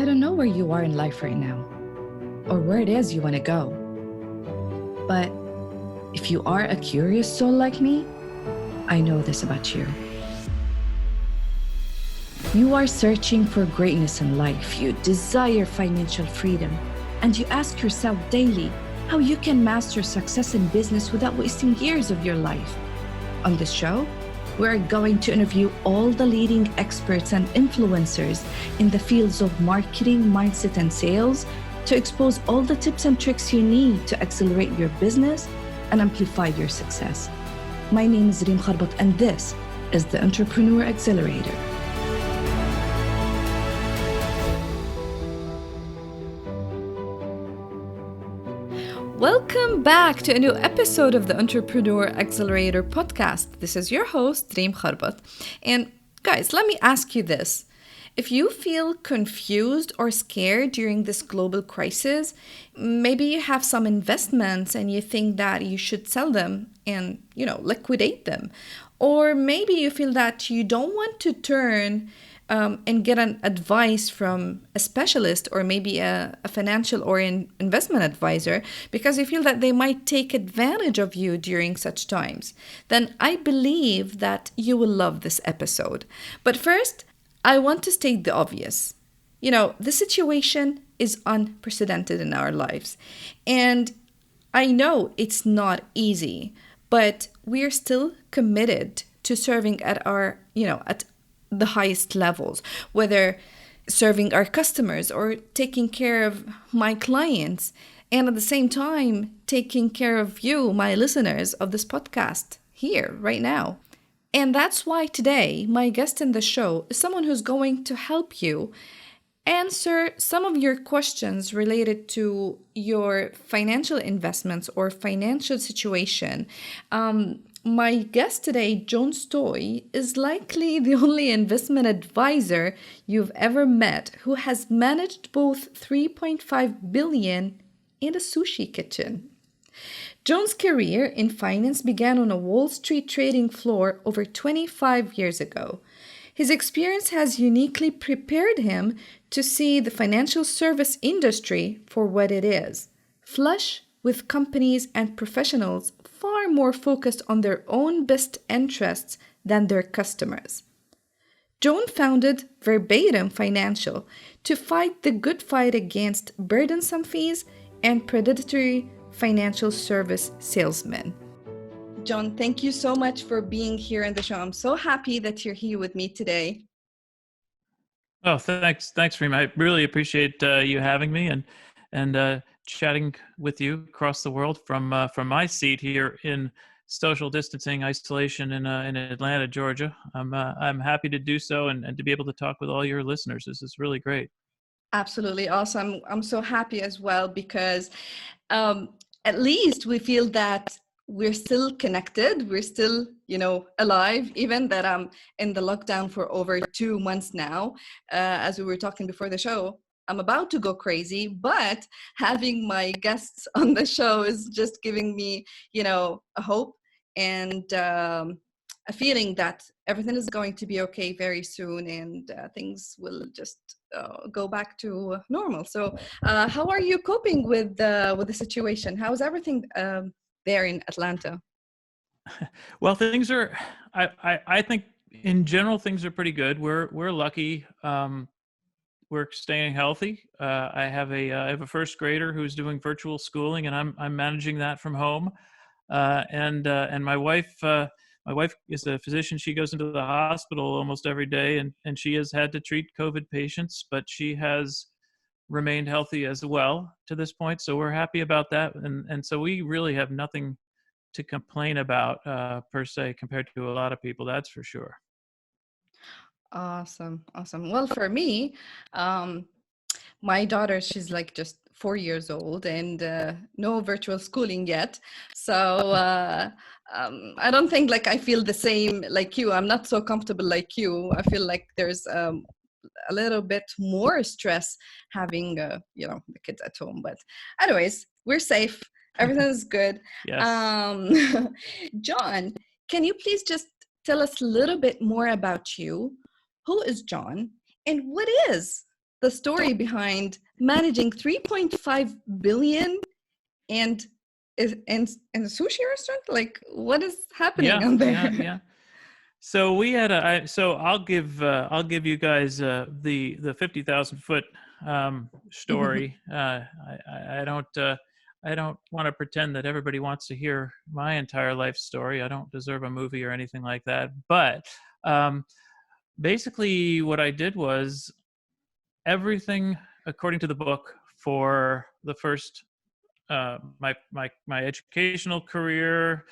I don't know where you are in life right now or where it is you want to go. But if you are a curious soul like me, I know this about you. You are searching for greatness in life. You desire financial freedom. And you ask yourself daily how you can master success in business without wasting years of your life. On this show, we're going to interview all the leading experts and influencers in the fields of marketing, mindset, and sales to expose all the tips and tricks you need to accelerate your business and amplify your success. My name is Reem Kharbat, and this is the Entrepreneur Accelerator. Welcome back to a new episode of the Entrepreneur Accelerator podcast. This is your host, Reem Kharbat. And guys, let me ask you this. If you feel confused or scared during this global crisis, maybe you have some investments and you think that you should sell them and, liquidate them. Or maybe you feel that you don't want to turn and get an advice from a specialist or maybe a financial or an investment advisor because you feel that they might take advantage of you during such times, then I believe that you will love this episode. But first, I want to state the obvious. The situation is unprecedented in our lives. And I know it's not easy, but we are still committed to serving at at the highest levels, whether serving our customers or taking care of my clients, and at the same time, taking care of you, my listeners of this podcast here right now. And that's why today, my guest in the show is someone who's going to help you answer some of your questions related to your financial investments or financial situation. My guest today, John Stoj, is likely the only investment advisor you've ever met who has managed both 3.5 billion in a sushi kitchen. John's career in finance began on a Wall Street trading floor over 25 years ago. His experience has uniquely prepared him to see the financial service industry for what it is, flush with companies and professionals far more focused on their own best interests than their customers. John founded Verbatim Financial to fight the good fight against burdensome fees and predatory financial service salesmen. John, thank you so much for being here on the show. I'm so happy that you're here with me today. Oh, thanks, Reem. I really appreciate you having me and chatting with you across the world from my seat here in social distancing isolation in Atlanta, Georgia. I'm happy to do so and to be able to talk with all your listeners. This is really great. Absolutely awesome. I'm so happy as well because at least we feel that we're still connected. We're still, alive, even that I'm in the lockdown for over 2 months now. As we were talking before the show, I'm about to go crazy, but having my guests on the show is just giving me, a hope and a feeling that everything is going to be okay very soon and things will just go back to normal. So how are you coping with the situation? How's everything there in Atlanta? Well, things are, I think in general, things are pretty good. We're lucky. We're staying healthy. I have a first grader who's doing virtual schooling, and I'm managing that from home. And my wife is a physician. She goes into the hospital almost every day, and she has had to treat COVID patients, but she has remained healthy as well to this point. So we're happy about that. And so we really have nothing to complain about per se compared to a lot of people, that's for sure. Awesome. Well, for me, my daughter, she's like just 4 years old and no virtual schooling yet. So I don't think like I feel the same like you. I'm not so comfortable like you. I feel like there's a little bit more stress having, the kids at home. But anyways, we're safe. Everything is good. Yes. John, can you please just tell us a little bit more about you? Who is John and what is the story behind managing 3.5 billion and and a sushi restaurant? Like, what is happening Yeah, on yeah, there? yeah. So we had so I'll give you guys the 50,000 foot story. I don't want to pretend that everybody wants to hear my entire life story. I don't deserve a movie or anything like that. But um, basically, what I did was everything according to the book for the first my educational career,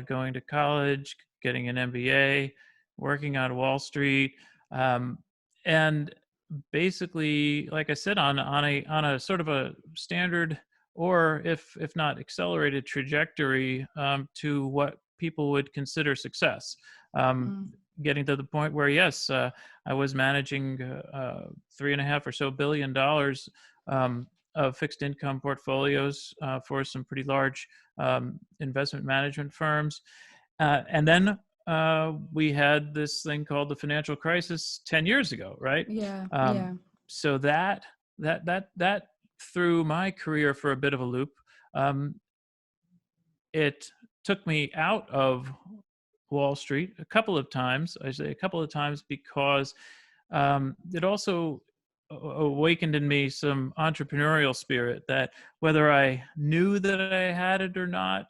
going to college, getting an MBA, working on Wall Street, um, and basically, like I said, on a sort of a standard or if not accelerated trajectory to what people would consider success. Um, Mm, Getting to the point where yes, I was managing $3.5 or so billion of fixed income portfolios for some pretty large investment management firms. And then we had this thing called the financial crisis 10 years ago, right? yeah, Um, yeah. so that threw my career for a bit of a loop. Um, it took me out of Wall Street a couple of times. I say a couple of times because it also awakened in me some entrepreneurial spirit that whether I knew that I had it or not,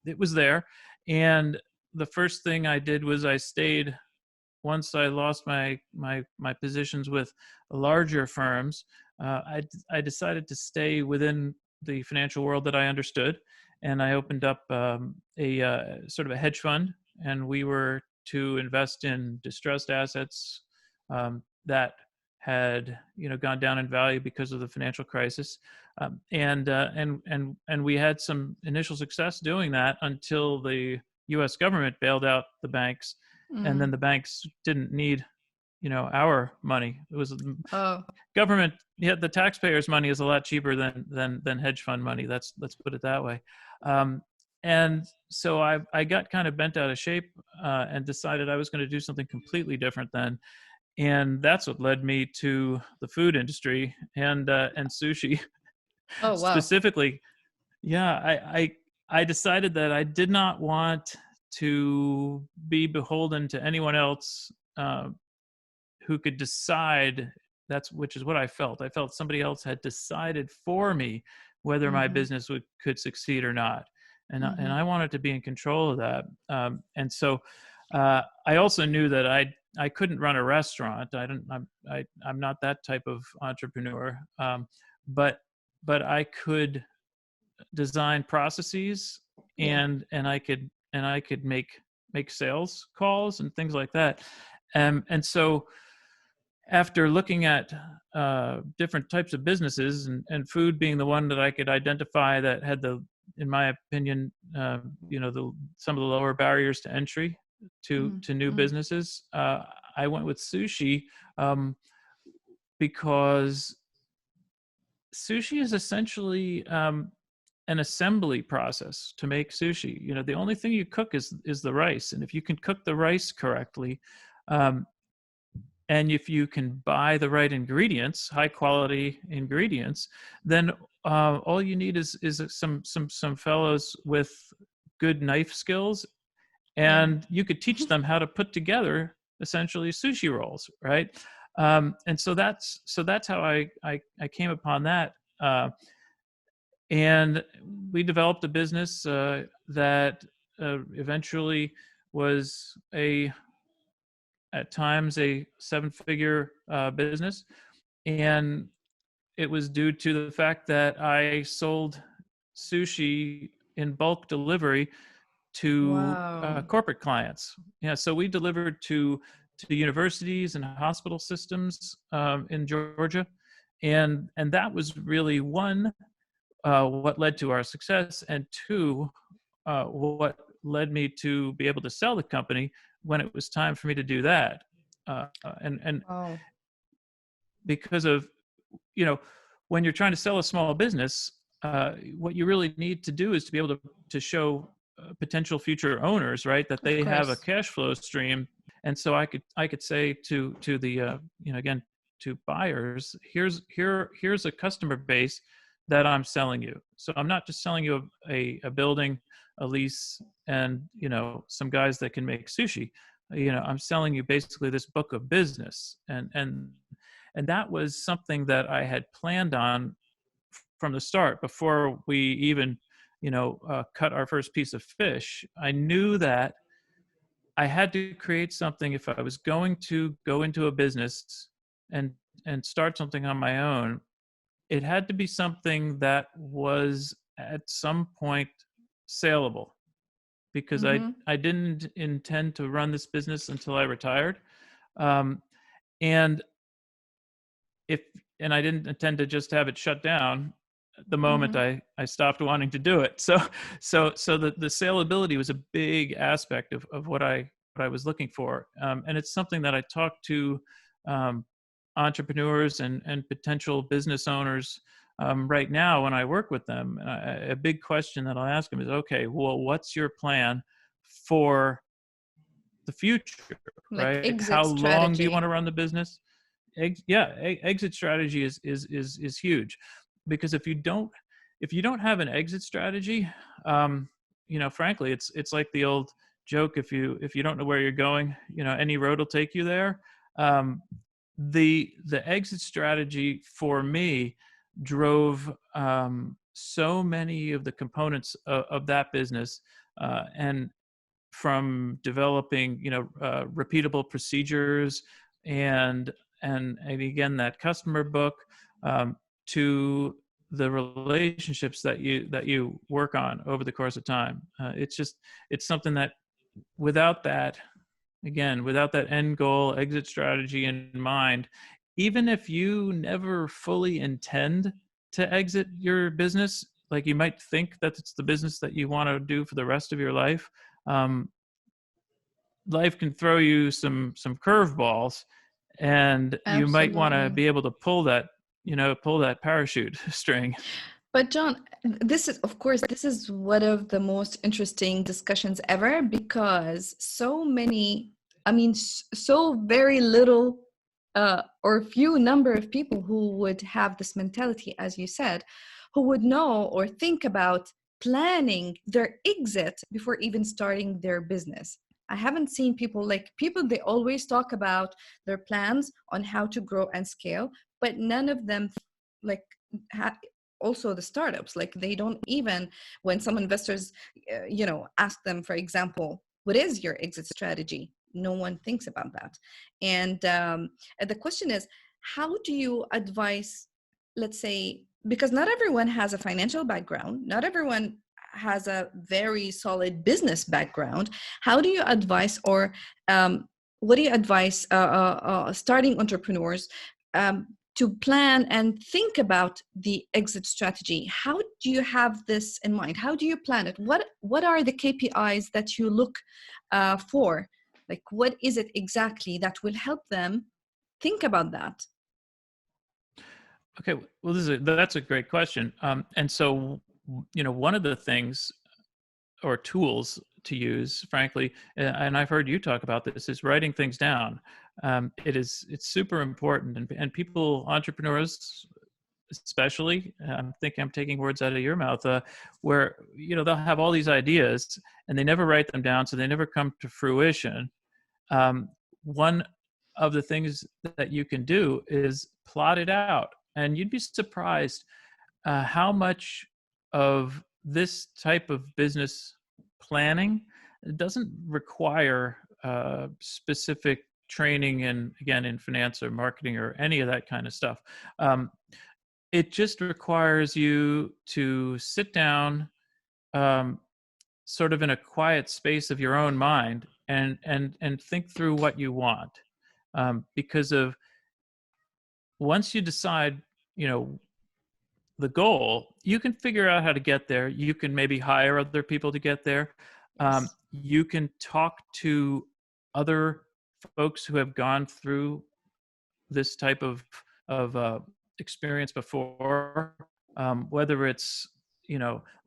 it was there. And the first thing I did was I stayed once I lost my positions with larger firms. I decided to stay within the financial world that I understood, and I opened up a sort of a hedge fund, and we were to invest in distressed assets that had gone down in value because of the financial crisis, and we had some initial success doing that until the U.S. government bailed out the banks, and then Mm. the banks didn't need our money. It was Oh, government. Yeah, the taxpayers money is a lot cheaper than hedge fund money. Let's put it that way. And so I got kind of bent out of shape and decided I was going to do something completely different then, and that's what led me to the food industry and sushi oh, wow. specifically. Yeah, I decided that I did not want to be beholden to anyone else who could decide. That's which is what I felt. I felt somebody else had decided for me whether my Mm-hmm. business could succeed or not, and Mm-hmm. I wanted to be in control of that. And so I also knew that I couldn't run a restaurant. I'm not that type of entrepreneur. But I could design processes, Yeah. and I could make sales calls and things like that. And so after looking at different types of businesses, and food being the one that I could identify that had in my opinion, some of the lower barriers to entry to new Mm-hmm. businesses, I went with sushi um, because sushi is essentially an assembly process to make sushi. The only thing you cook is the rice, and if you can cook the rice correctly, um, and if you can buy the right ingredients, high quality ingredients, then all you need is some fellows with good knife skills, Yeah. and you could teach them how to put together essentially sushi rolls, right? And so that's how I came upon that. And we developed a business that eventually was at times a seven-figure business, and it was due to the fact that I sold sushi in bulk delivery to Wow. corporate clients. Yeah, so we delivered to universities and hospital systems in Georgia, and that was really one, what led to our success, and two, what led me to be able to sell the company when it was time for me to do that. And Wow. because of, you know, when you're trying to sell a small business, what you really need to do is to be able to show potential future owners, right, that Of they have a course. cash flow stream. And so I could say to the again, to buyers, here's a customer base that I'm selling you. So I'm not just selling you a building, a lease, and some guys that can make sushi. I'm selling you basically this book of business, and that was something that I had planned on from the start before we even cut our first piece of fish. I knew that I had to create something if I was going to go into a business and start something on my own. It had to be something that was at some point saleable, because Mm-hmm. I didn't intend to run this business until I retired. Um, and if and I didn't intend to just have it shut down the moment Mm-hmm. I stopped wanting to do it. So the saleability was a big aspect of what I was looking for, and it's something that I talk to um, entrepreneurs and potential business owners right now when I work with them. A big question that I'll ask them is, okay, well, what's your plan for the future, Like right? How exit long do you want to strategy. run the business? Exit strategy is huge, because if you don't have an exit strategy, frankly, it's like the old joke: if you don't know where you're going, any road will take you there. Um, the exit strategy for me drove so many of the components of that business, and from developing repeatable procedures and and again that customer book, to the relationships that you work on over the course of time. It's something that, without that without that end goal exit strategy in mind, even if you never fully intend to exit your business, like you might think that it's the business that you want to do for the rest of your life, um, life can throw you some curveballs, and you might want to Absolutely. be able to pull that parachute string. But John, this is, of course, this is one of the most interesting discussions ever, because so many, I mean, so very little or few number of people who would have this mentality, as you said, who would know or think about planning their exit before even starting their business. I haven't seen people, like people, they always talk about their plans on how to grow and scale, but none of them like also the startups, like they don't even, when some investors ask them, for example, what is your exit strategy, no one thinks about that. And the question is, how do you advise, let's say, because not everyone has a financial background, not everyone has a very solid business background. How do you advise, or what do you advise starting entrepreneurs to plan and think about the exit strategy? How do you have this in mind? How do you plan it? What are the KPIs that you look for? Like, what is it exactly that will help them think about that? Okay, well, that's a great question. And so, one of the things or tools to use, frankly, and I've heard you talk about this, is writing things down. It's super important, and people, entrepreneurs especially, I'm thinking I'm taking words out of your mouth, where they'll have all these ideas and they never write them down, so they never come to fruition. One of the things that you can do is plot it out, and you'd be surprised how much of this type of business planning doesn't require specific training, and again, in finance or marketing or any of that kind of stuff. It just requires you to sit down, um, sort of in a quiet space of your own mind, and think through what you want, because of once you decide, you know, the goal, you can figure out how to get there. You can maybe hire other people to get there. Yes. You can talk to other folks who have gone through this type of experience before, whether it's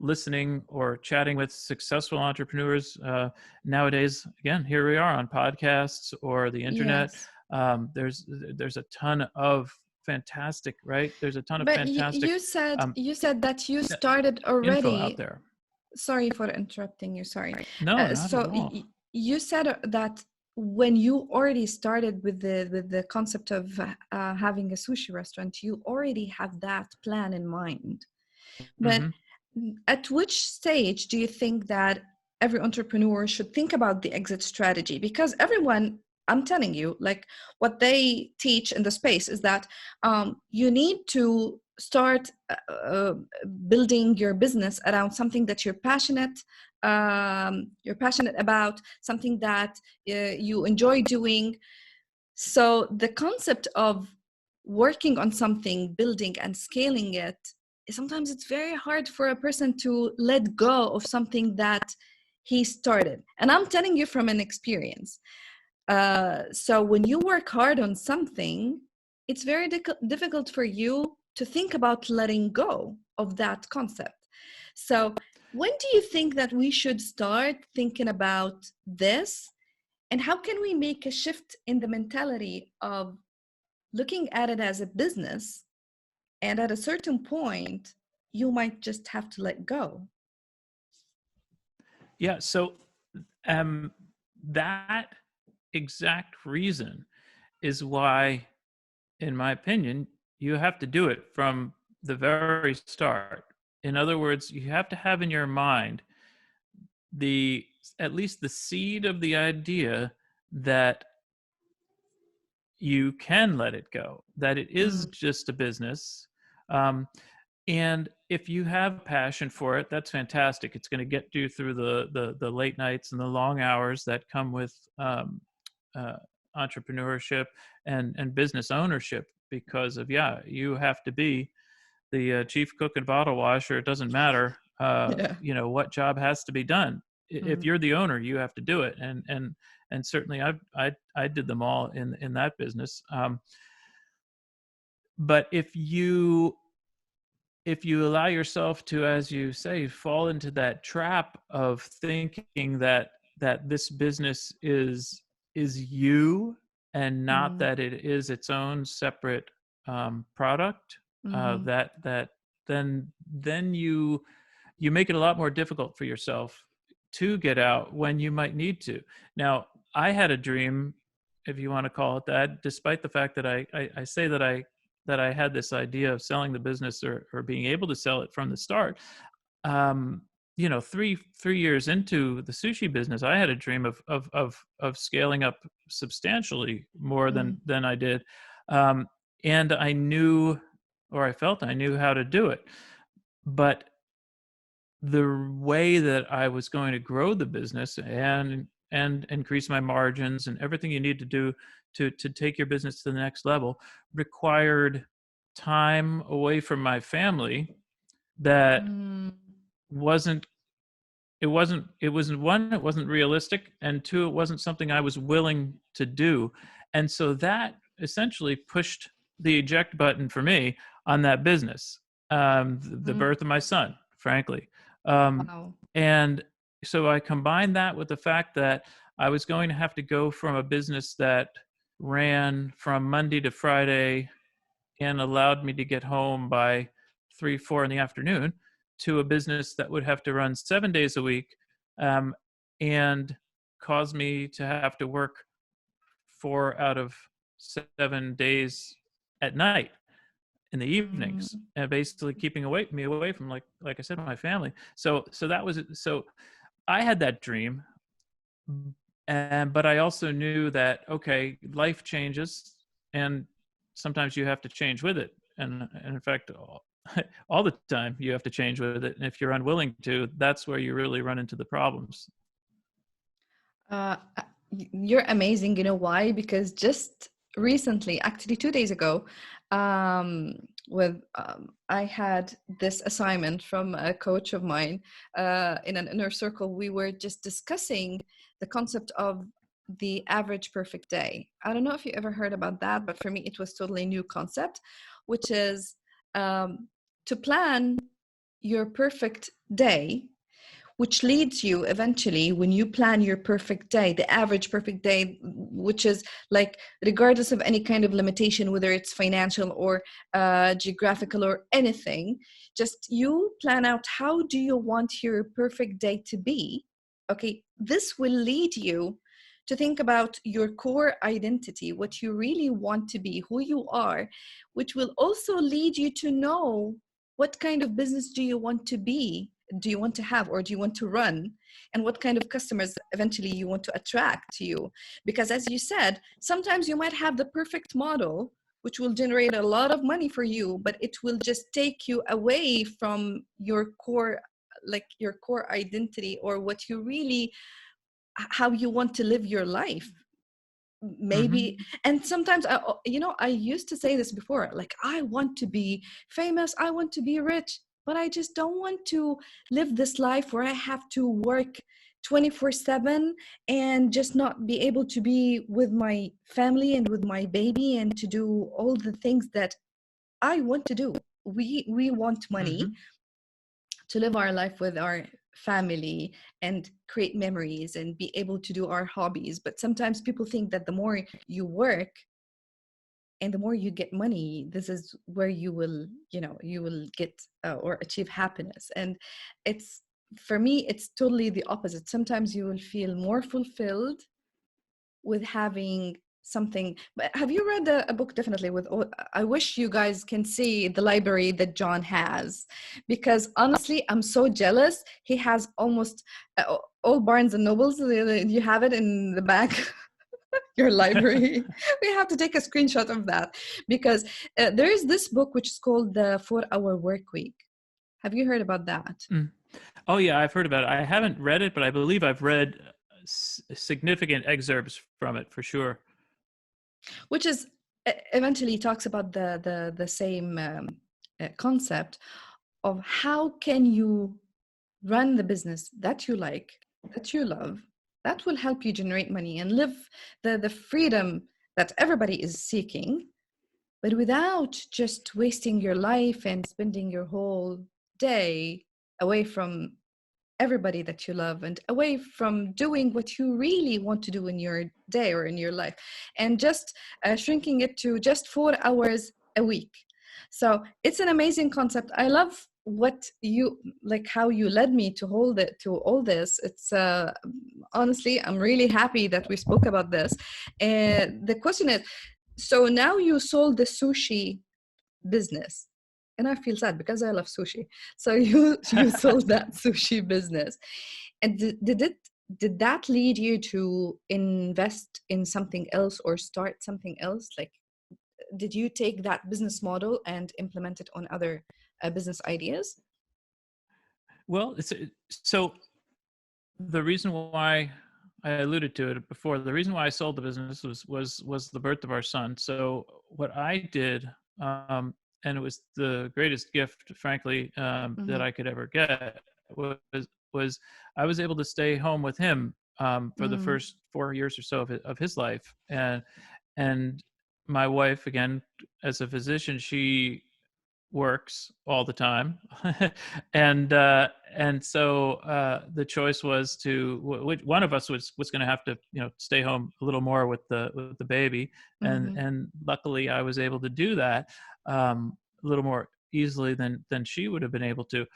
listening or chatting with successful entrepreneurs nowadays. Again, here we are on podcasts or the internet. Yes. There's a ton of fantastic, right? There's a ton of But fantastic you said that you started info out already. there. Sorry for interrupting you. Sorry. No, not at So all. you said that when you already started with the concept of having a sushi restaurant, you already have that plan in mind. But Mm-hmm. at which stage do you think that every entrepreneur should think about the exit strategy? Because everyone, I'm telling you, like what they teach in the space is that you need to start building your business around something that you're passionate about, something that you enjoy doing. So the concept of working on something, building and scaling it, sometimes it's very hard for a person to let go of something that he started. And I'm telling you from an experience. So when you work hard on something, it's very difficult for you to think about letting go of that concept. So when do you think that we should start thinking about this? And how can we make a shift in the mentality of looking at it as a business? And at a certain point, you might just have to let go. Yeah. So um, that exact reason is why, in my opinion, you have to do it from the very start. In other words, you have to have in your mind the at least the seed of the idea that you can let it go, that it is Mm, just a business. Um, and if you have passion for it, that's fantastic. It's going to get you through the late nights and the long hours that come with uh, entrepreneurship and business ownership. Because of, yeah, you have to be the chief cook and bottle washer. It doesn't matter, yeah. what job has to be done. If Mm, you're the owner, you have to do it. And certainly I did them all in that business. But if you allow yourself to, as you say, fall into that trap of thinking that this business is you, and not mm, that it is its own separate product, mm-hmm. that then you make it a lot more difficult for yourself to get out when you might need to. Now, I had a dream, if you want to call it that, despite the fact that I say that I had this idea of selling the business, or being able to sell it from the start. Um, 3 years into the sushi business, I had a dream of scaling up substantially more Mm, than I did, um, and I knew, or I felt I knew how to do it, but the way that I was going to grow the business and increase my margins and everything you need to do to take your business to the next level required time away from my family that mm, wasn't it wasn't one, it wasn't realistic, and two, it wasn't something I was willing to do. And so that essentially pushed the eject button for me on that business, the mm. birth of my son, frankly. um, Wow. and so I combined that with the fact that I was going to have to go from a business that ran from Monday to Friday and allowed me to get home by 3, 4 in the afternoon, to a business that would have to run 7 days a week, um, and cause me to have to work 4 out of 7 days at night, in the evenings, Mm. and basically keeping me away from, like I said, my family. So that was it. So I had that dream, and but I also knew that, okay, life changes, and sometimes you have to change with it. And in fact, all the time you have to change with it. And if you're unwilling to, that's where you really run into the problems. You're amazing. You know why? Because just recently, actually 2 days ago, with I had this assignment from a coach of mine in an inner circle. We were just discussing the concept of the average perfect day. I don't know if you ever heard about that, but for me, it was totally new concept, which is to plan your perfect day. which leads you eventually, when you plan your perfect day, the average perfect day, which is like regardless of any kind of limitation, whether it's financial or geographical or anything, just you plan out how do you want your perfect day to be. Okay, this will lead you to think about your core identity, what you really want to be, who you are, which will also lead you to know what kind of business do you want to be, do you want to have, or do you want to run, and what kind of customers eventually you want to attract to you. Because as you said, sometimes you might have the perfect model which will generate a lot of money for you, but it will just take you away from your core, like your core identity, or what you really, how you want to live your life maybe. Mm-hmm. And sometimes I used to say this before, like, I want to be famous, I want to be rich, but I just don't want to live this life where I have to work 24/7 and just not be able to be with my family and with my baby and to do all the things that I want to do. We want money Mm-hmm. to live our life with our family and create memories and be able to do our hobbies. But sometimes people think that the more you work and the more you get money, this is where you will, you will get or achieve happiness. And it's, for me, it's totally the opposite. Sometimes you will feel more fulfilled with having something. But have you read a book? Definitely. With I wish you guys can see the library that John has, because honestly I'm so jealous. He has almost all Barnes and Nobles. You have it in the back. Your library. We have to take a screenshot of that, because there is this book which is called The 4 Hour Work Week. Have you heard about that? Mm. Oh yeah, I've heard about it. I haven't read it, but I believe I've read significant excerpts from it for sure. Which is eventually talks about the same concept of how can you run the business that you like, that you love, that will help you generate money and live the freedom that everybody is seeking, but without just wasting your life and spending your whole day away from everybody that you love and away from doing what you really want to do in your day or in your life, and just shrinking it to just 4 hours a week. So it's an amazing concept. I love what you like, how you led me to hold it to all this. It's honestly, I'm really happy that we spoke about this. And the question is, so now you sold the sushi business, and I feel sad because I love sushi. So you sold that sushi business, and did that lead you to invest in something else or start something else? Like, did you take that business model and implement it on other business ideas? Well, so the reason why I alluded to it before, the reason why I sold the business was the birth of our son. So what I did, and it was the greatest gift, frankly, that Mm-hmm. I could ever get, was was I was able to stay home with him for the Mm-hmm. first 4 years or so of his life, and my wife, again, as a physician, she works all the time, and so the choice was to which one of us was going to have to stay home a little more with the baby, Mm-hmm. and luckily I was able to do that a little more easily than she would have been able to.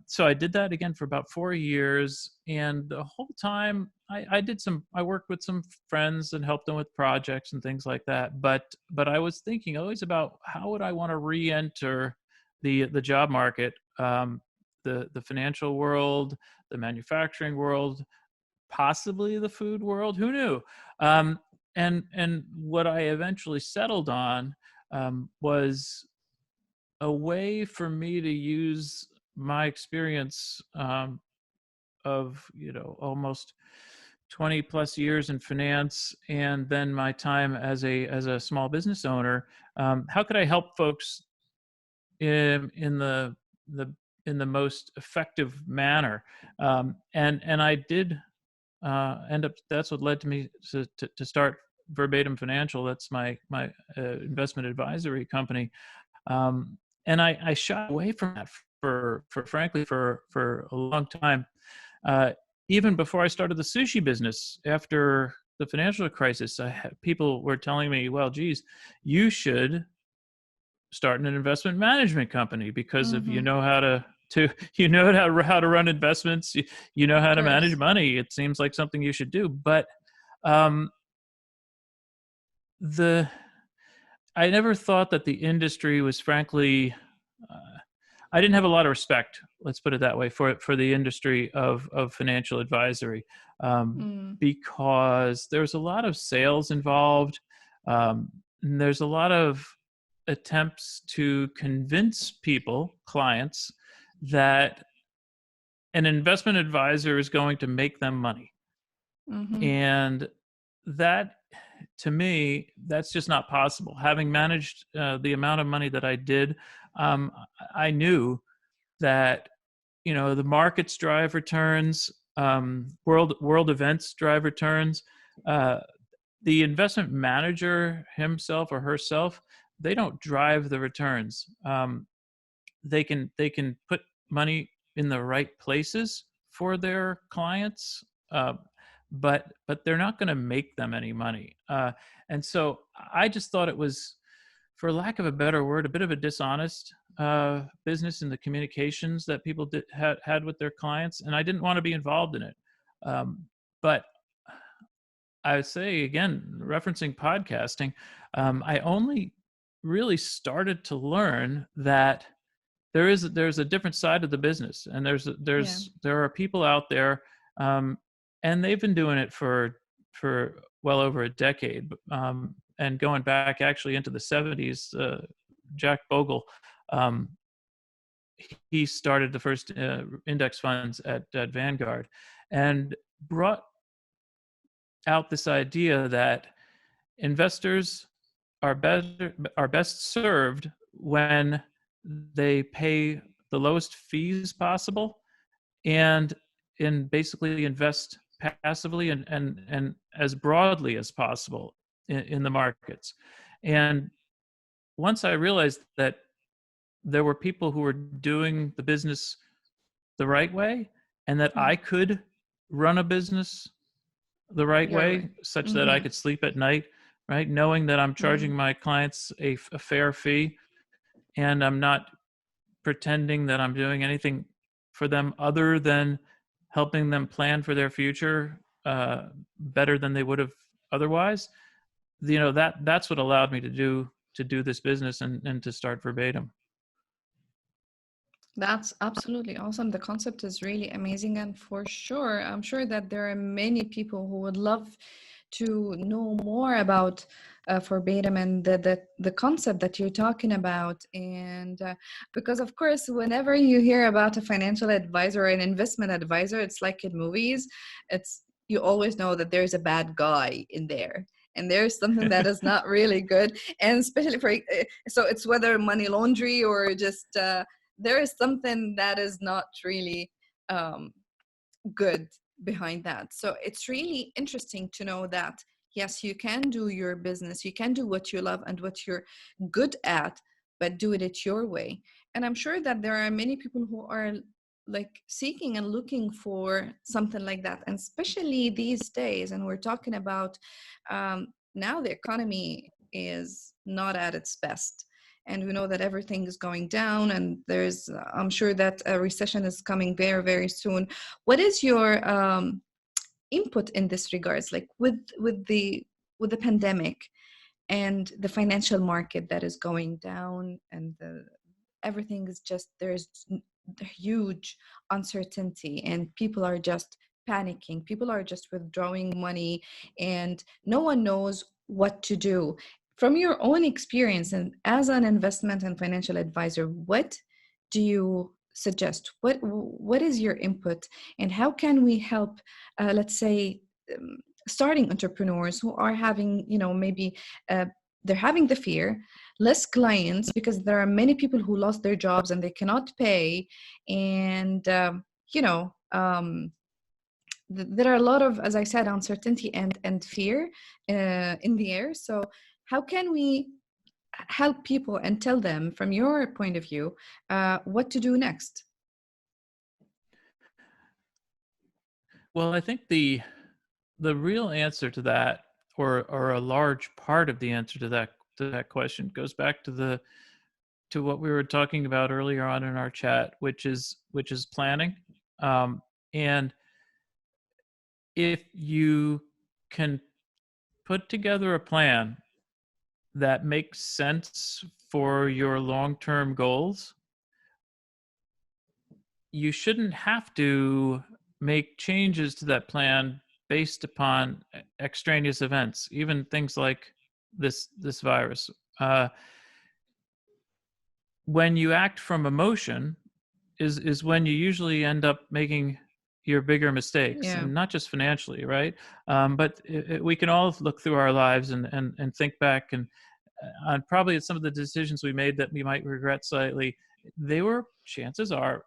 So I did that again for about 4 years, and the whole time I worked with some friends and helped them with projects and things like that. But I was thinking always about how would I want to re-enter the job market, the financial world, the manufacturing world, possibly the food world. Who knew? And what I eventually settled on was a way for me to use my experience of almost 20 plus years in finance, and then my time as a small business owner. How could I help folks in the in the most effective manner? And I did end up. That's what led to me to start Verbatim Financial. That's my investment advisory company. Um, and I shied away from that for frankly for a long time, Even before I started the sushi business, after the financial crisis, people were telling me, well, geez, you should start an investment management company because if you Mm-hmm. know how to you know how to run investments, you know Of how to manage course. money. It seems like something you should do. But um, the I never thought that the industry was frankly. I didn't have a lot of respect, let's put it that way, for the industry of financial advisory, Mm. because there's a lot of sales involved. And there's a lot of attempts to convince people, clients, that an investment advisor is going to make them money. Mm-hmm. And that, to me, that's just not possible. Having managed the amount of money that I did, um, I knew that the markets drive returns, world events drive returns. Uh, the investment manager himself or herself, they don't drive the returns. They can put money in the right places for their clients, uh, but they're not going to make them any money. And so I just thought it was, for lack of a better word, a bit of a dishonest business in the communications that people had with their clients, and I didn't want to be involved in it. But I would say, again, referencing podcasting, I only really started to learn that there's a different side of the business, and Yeah. there are people out there, um, and they've been doing it for well over a decade, and going back actually into the 70s. Jack Bogle, um, he started the first index funds at Vanguard, and brought out this idea that investors are best served when they pay the lowest fees possible, and basically invest passively and as broadly as possible in the markets. And once I realized that there were people who were doing the business the right way, and that Yeah. I could run a business the right Your way. way, such that I Mm-hmm. could sleep at night, right? Knowing that I'm Mm-hmm. charging my clients a fair fee, and I'm not pretending that I'm doing anything for them other than helping them plan for their future better than they would have otherwise. That's what allowed me to do this business and to start Verbatim. That's absolutely awesome. The concept is really amazing. And for sure, I'm sure that there are many people who would love to know more about verbatim and the concept that you're talking about. And because, of course, whenever you hear about a financial advisor or an investment advisor, it's like in movies, you always know that there's a bad guy in there. And there's something that is not really good. And especially so it's whether money laundry or just there is something that is not really um, good behind that. So it's really interesting to know that, yes, you can do your business, you can do what you love and what you're good at, but do it your way. And I'm sure that there are many people who are like seeking and looking for something like that. And especially these days, and we're talking about now the economy is not at its best, and we know that everything is going down, and I'm sure that a recession is coming very very soon. What is your input in this regards, like with the pandemic and the financial market that is going down, and everything is just huge uncertainty, and people are just panicking, people are just withdrawing money, and no one knows what to do. From your own experience and as an investment and financial advisor, what do you suggest? What is your input, and how can we help let's say um, starting entrepreneurs who are having, maybe uh, they're having the fear, less clients because there are many people who lost their jobs and they cannot pay, and you know um, there are a lot of, as I said, uncertainty and fear in the air. So how can we help people and tell them from your point of view what to do next? Well, I think the real answer to that, or a large part of the answer to that question, goes back to what we were talking about earlier on in our chat, which is planning. And if you can put together a plan that makes sense for your long-term goals, you shouldn't have to make changes to that plan based upon extraneous events, even things like this virus. When you act from emotion is when you usually end up making your bigger mistakes, Yeah. and not just financially, right? But we can all look through our lives and think back and on probably some of the decisions we made that we might regret slightly. They were, chances are,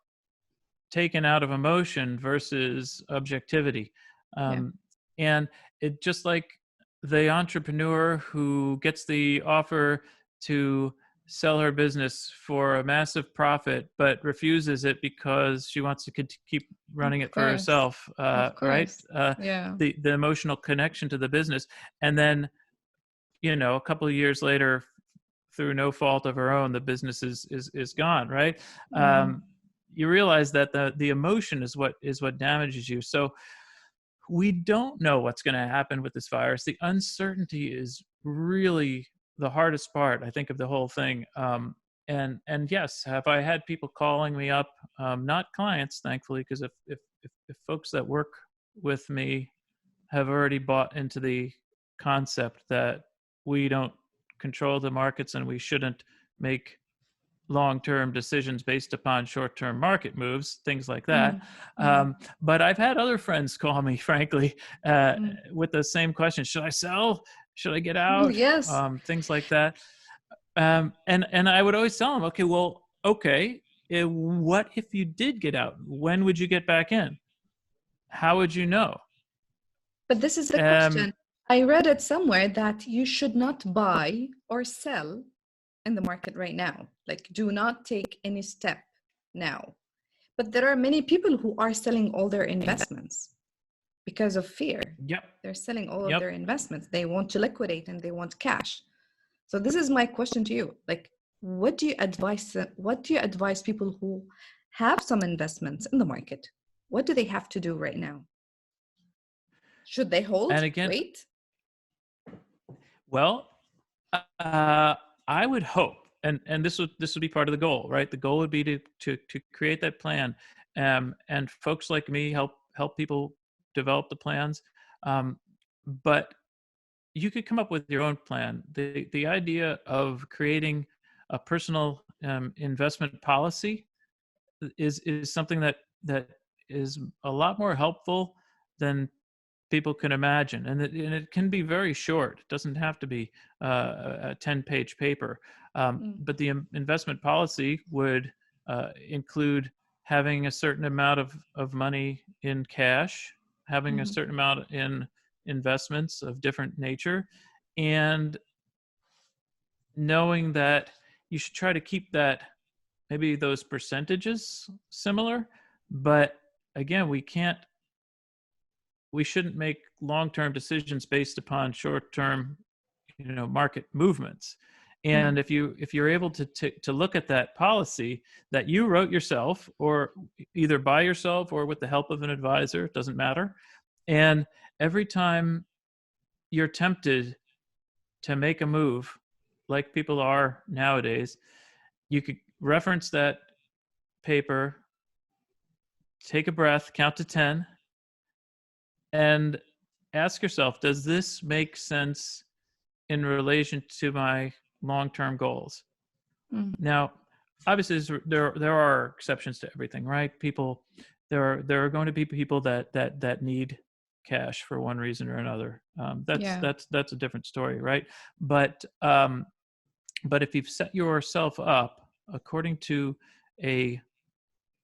taken out of emotion versus objectivity. Yeah. Um, and it just like the entrepreneur who gets the offer to sell her business for a massive profit, but refuses it because she wants to keep running Of it for course. herself, Of right? course. Yeah. The emotional connection to the business. And then, a couple of years later, through no fault of her own, the business is gone, right? Mm-hmm. You realize that the emotion is what damages you. So we don't know what's going to happen with this virus. The uncertainty is really the hardest part, I think, of the whole thing. And yes, have I had people calling me up? Not clients, thankfully, because if folks that work with me have already bought into the concept that we don't control the markets and we shouldn't make long-term decisions based upon short-term market moves, things like that. Mm-hmm. But I've had other friends call me, frankly, with the same question: Should I sell? Should I get out? Yes. Things like that. And I would always tell them, okay, well, okay, what if you did get out? When would you get back in? How would you know? But this is the Um, question. I read it somewhere that you should not buy or sell in the market right now. Like, do not take any step now. But there are many people who are selling all their investments because of fear. yep, They're selling all of yep. their investments. They want to liquidate and they want cash. So this is my question to you. Like, what do you advise people who have some investments in the market? What do they have to do right now? Should they And hold? again, Wait? well, I would hope, and this would be part of the goal, right? The goal would be to create that plan, and folks like me help people develop the plans. But you could come up with your own plan. The idea of creating a personal investment policy is something that is a lot more helpful than people can imagine, and it can be very short. It doesn't have to be a 10-page paper. Mm, But the investment policy would include having a certain amount of money in cash, having a mhm, certain amount in investments of different nature, and knowing that you should try to keep that, maybe those percentages similar. But again, we shouldn't make long-term decisions based upon short-term, market movements. mm, And if you're able to look at that policy that you wrote yourself, or either by yourself or with the help of an advisor, it doesn't matter. And every time you're tempted to make a move, like people are nowadays, you could reference that paper, take a breath, count to 10, and ask yourself, does this make sense in relation to my long-term goals? mm. Now, obviously, there are exceptions to everything, right? There are going to be people that need cash for one reason or another. That's Yeah. that's that's a different story, right? But if you've set yourself up according to a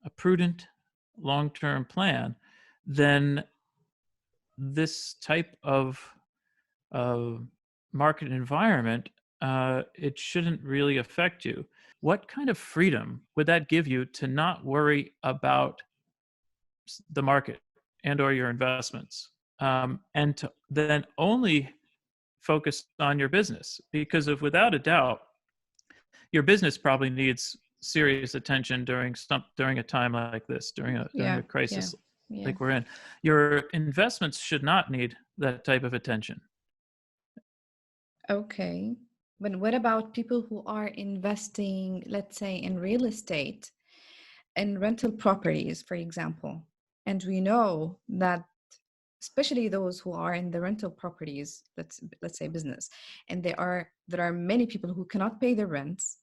a prudent long-term plan, then this type of market environment, it shouldn't really affect you. What kind of freedom would that give you to not worry about the market? and or your investments, and to then only focus on your business, because if without a doubt your business probably needs serious attention during a time like this, during Yeah, a yeah, crisis yeah. like we're in. Your investments should not need that type of attention. Okay. But what about people who are investing, let's say, in real estate and rental properties, for example? And we know that especially those who are in the rental properties, let's say business, and there are many people who cannot pay their rents.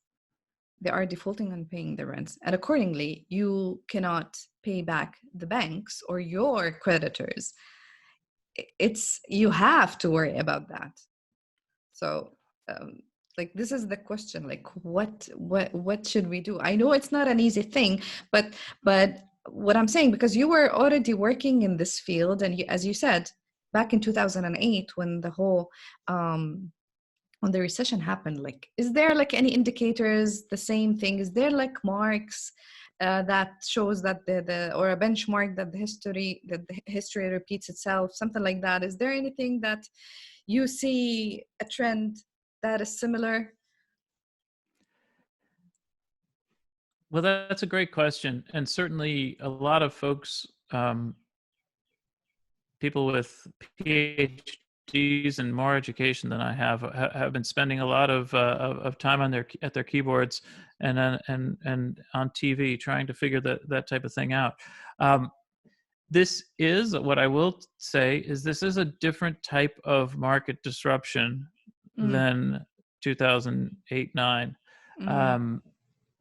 They are defaulting on paying the rents, and accordingly, you cannot pay back the banks or your creditors. It's you have to worry about that. So, um, like this is the question: like, what should we do? I know it's not an easy thing, but what I'm saying, because you were already working in this field, and you, as you said, back in 2008 when the whole when the recession happened, like, is there like any indicators? The same thing? Is there like marks? That shows that the or a benchmark that the history repeats itself, something like that. Is there anything that you see a trend that is similar? Well, that's a great question, and certainly a lot of folks, people with PhDs and more education than I have been spending a lot of time on their keyboards and on TV trying to figure that type of thing out. This is what I will say is this is a different type of market disruption Mm, than 2008-9. mm,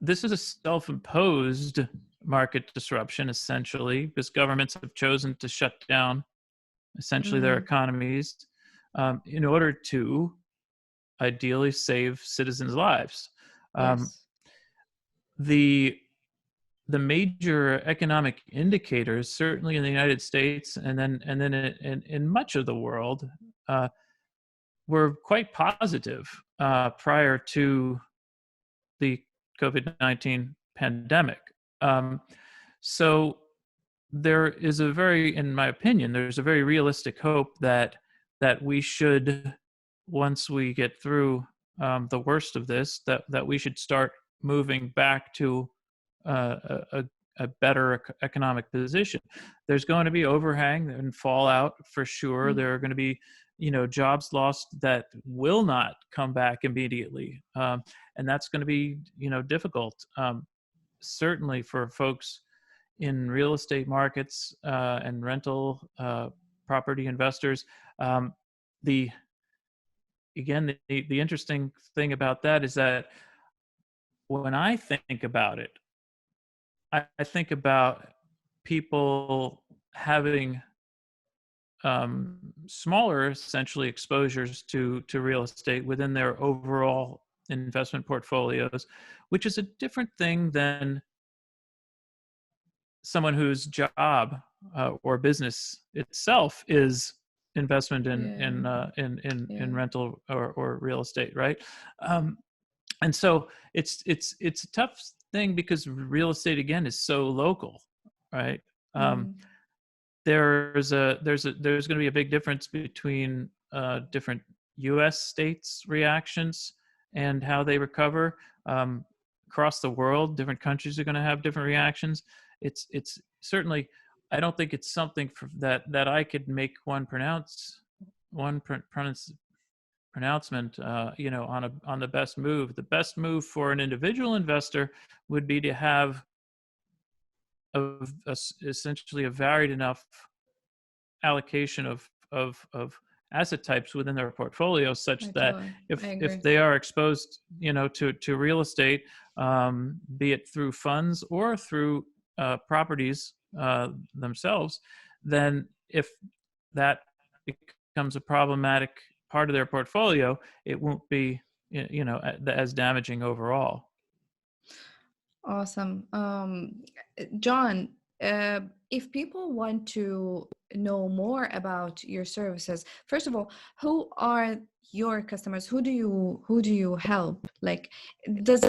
This is a self-imposed market disruption, essentially, because governments have chosen to shut down essentially their mm, economies in order to ideally save citizens' lives. Um, yes. the the major economic indicators, certainly in the United States and then in much of the world, uh, were quite positive prior to the COVID-19 pandemic. Um, so there is a very, in my opinion, there's a very realistic hope that we should, once we get through the worst of this, that we should start moving back to a better economic position. There's going to be overhang and fallout for sure. Mm, There are going to be, jobs lost that will not come back immediately, and that's going to be, difficult. Certainly for folks in real estate markets and rental property investors. The again, the interesting thing about that is that when I think about it, I think about people having smaller, essentially, exposures to real estate within their overall investment portfolios, which is a different thing than someone whose job or business itself is investment in yeah, in uh, in, in yeah. in rental or real estate, right? Um, and so it's a tough thing because real estate again is so local, right? Um, Mm, there's going to be a big difference between different U.S. states' reactions and how they recover. Across the world, different countries are going to have different reactions. It's certainly, I don't think it's something that I could make one pronouncement, on the best move. The best move for an individual investor would be to have essentially a varied enough allocation of asset types within their portfolio, such that I if agree. they are exposed, to real estate, be it through funds or through properties themselves, then if that becomes a problematic part of their portfolio, it won't be, as damaging overall. Awesome. John, uh, if people want to know more about your services, first of all, who are your customers? Who do you help? Like, does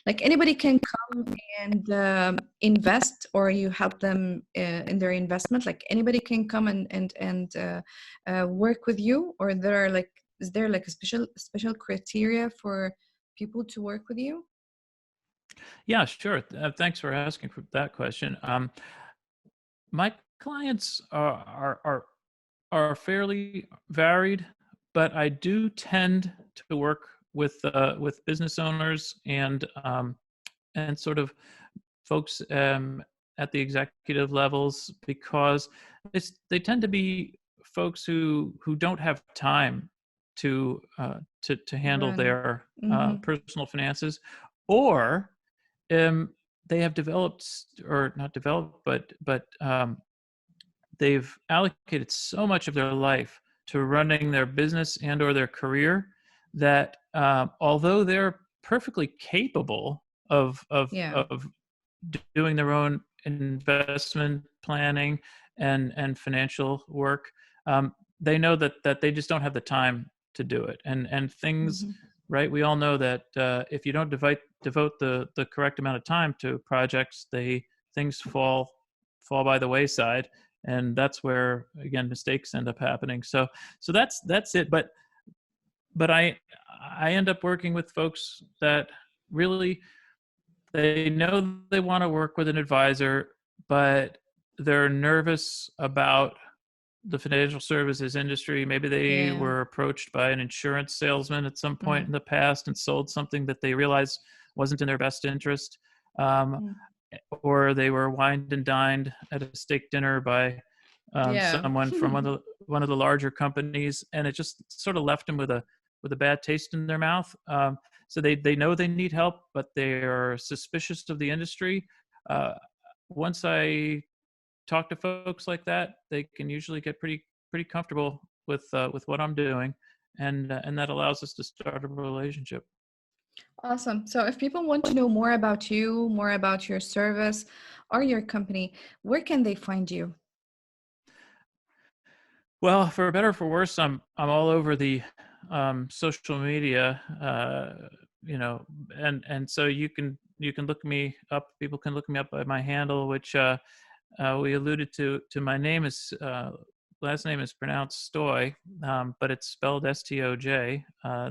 Like anybody can come and invest, or you help them in their investment. Like anybody can come and work with you, or is there like a special criteria for people to work with you? Yeah, sure. Thanks for asking for that question. My clients are fairly varied, but I do tend to work with business owners and sort of folks at the executive levels, because they tend to be folks who don't have time to handle Run. their Mm-hmm. personal finances, or um, they have developed, or not developed, but they've allocated so much of their life to running their business and or their career that although they're perfectly capable Yeah. of doing their own investment planning and financial work, they know that they just don't have the time to do it. And things, Mm-hmm. right? We all know that if you don't devote the correct amount of time to projects, things fall by the wayside, and that's where again mistakes end up happening. So that's it. But I end up working with folks that really, they know they want to work with an advisor, but they're nervous about the financial services industry. Maybe they Yeah. were approached by an insurance salesman at some point Mm-hmm. in the past and sold something that they realized wasn't in their best interest. Um, or they were wined and dined at a steak dinner by Yeah. someone from one of the larger companies, and it just sort of left them with a bad taste in their mouth. So they know they need help, but they are suspicious of the industry. Uh, Once I talk to folks like that, they can usually get pretty comfortable with what I'm doing, and that allows us to start a relationship. Awesome. So if people want to know more about you, more about your service or your company, where can they find you? Well, for better or for worse, I'm all over the social media, and so you can look me up. People can look me up by my handle, which we alluded to. My name is last name is pronounced Stoj, but it's spelled Stoj.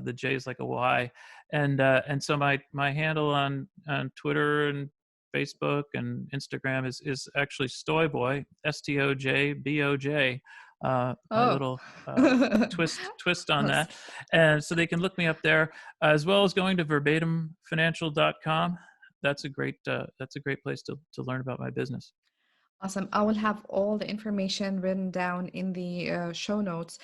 The J is like a Y, and so my handle on Twitter and Facebook and Instagram is actually Stojboy, Stojboj. My Oh. little twist on that, and so they can look me up there, as well as going to verbatimfinancial.com. That's a great place to learn about my business. Awesome. I will have all the information written down in the show notes.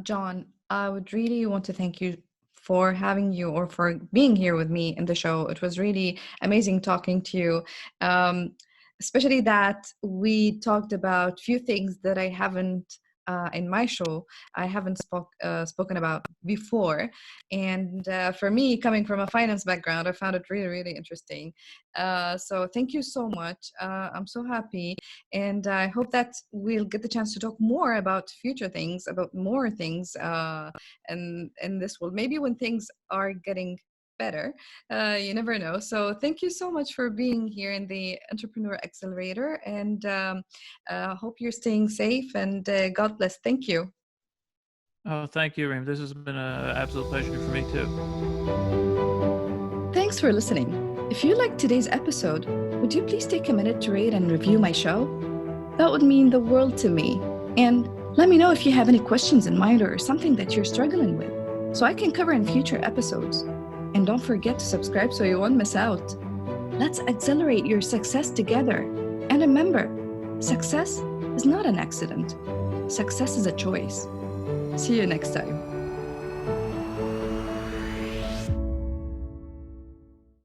John, I would really want to thank you for having you or for being here with me in the show. It was really amazing talking to you, um, especially that we talked about few things that I haven't in my show. I haven't spoken about before. And for me, coming from a finance background, I found it really, really interesting. So thank you so much. I'm so happy, and I hope that we'll get the chance to talk more about future things, about more things, and this will maybe when things are getting better. You never know. So thank you so much for being here in the Entrepreneur Accelerator, and hope you're staying safe. And God bless. Thank you. Oh, thank you, Reem. This has been an absolute pleasure for me too. Thanks for listening. If you liked today's episode, would you please take a minute to rate and review my show? That would mean the world to me. And let me know if you have any questions in mind or something that you're struggling with, so I can cover in future episodes. And don't forget to subscribe so you won't miss out. Let's accelerate your success together. And remember, success is not an accident. Success is a choice. See you next time.